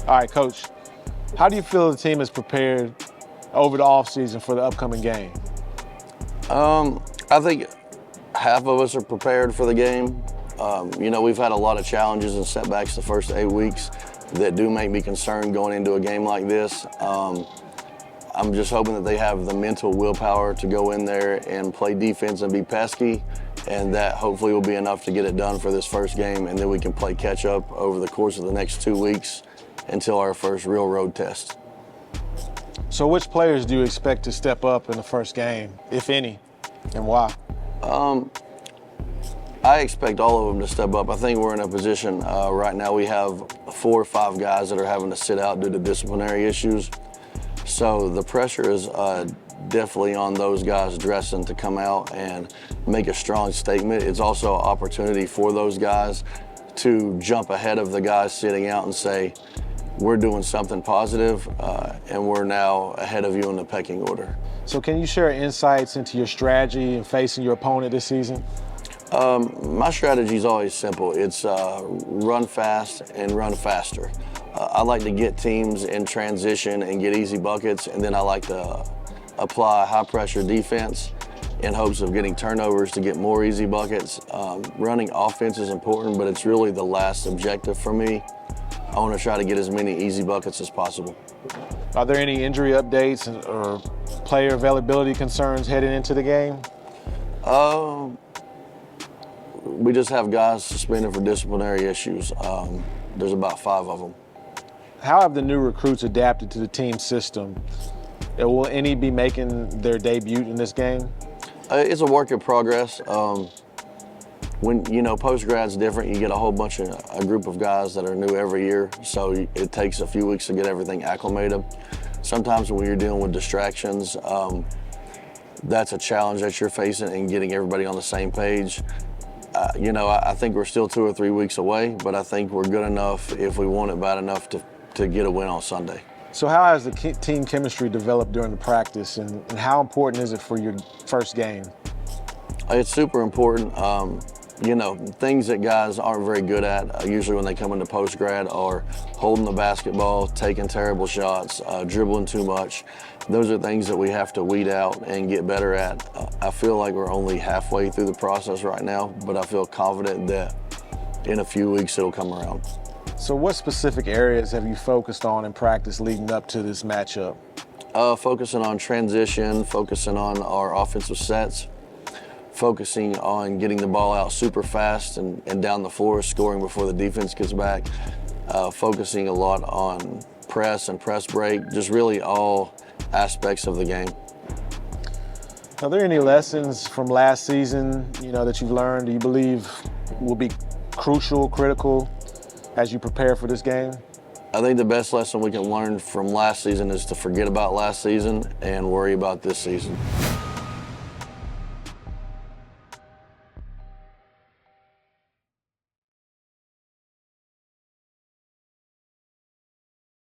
All right, Coach, how do you feel the team is prepared over the offseason for the upcoming game? I think half of us are prepared for the game. We've had a lot of challenges and setbacks the first 8 weeks that do make me concerned going into a game like this. I'm just hoping that they have the mental willpower to go in there and play defense and be pesky, and that hopefully will be enough to get it done for this first game, and then we can play catch up over the course of the next 2 weeks until our first real road test. So which players do you expect to step up in the first game, if any, and why? I expect all of them to step up. I think we're in a position right now we have 4 or 5 guys that are having to sit out due to disciplinary issues. So the pressure is definitely on those guys dressing to come out and make a strong statement. It's also an opportunity for those guys to jump ahead of the guys sitting out and say, we're doing something positive and we're now ahead of you in the pecking order. So can you share insights into your strategy in facing your opponent this season? My strategy is always simple. It's run fast and run faster. I like to get teams in transition and get easy buckets, and then I like to apply high pressure defense in hopes of getting turnovers to get more easy buckets. Running offense is important, but it's really the last objective for me. I want to try to get as many easy buckets as possible. Are there any injury updates or player availability concerns heading into the game? We just have guys suspended for disciplinary issues. There's about 5 of them. How have the new recruits adapted to the team system? Will any be making their debut in this game? It's a work in progress. When post-grad's different, you get a group of guys that are new every year, so it takes a few weeks to get everything acclimated. Sometimes when you're dealing with distractions, that's a challenge that you're facing and getting everybody on the same page. I think we're still 2 or 3 weeks away, but I think we're good enough if we want it bad enough to get a win on Sunday. So how has the team chemistry developed during the practice, and how important is it for your first game? It's super important. Things that guys aren't very good at, usually when they come into post-grad, are holding the basketball, taking terrible shots, dribbling too much. Those are things that we have to weed out and get better at. I feel like we're only halfway through the process right now, but I feel confident that in a few weeks it'll come around. So what specific areas have you focused on in practice leading up to this matchup? Focusing on transition, focusing on our offensive sets, focusing on getting the ball out super fast and down the floor, scoring before the defense gets back, focusing a lot on press and press break, just really all aspects of the game. Are there any lessons from last season, that you've learned, do you believe will be critical as you prepare for this game? I think the best lesson we can learn from last season is to forget about last season and worry about this season.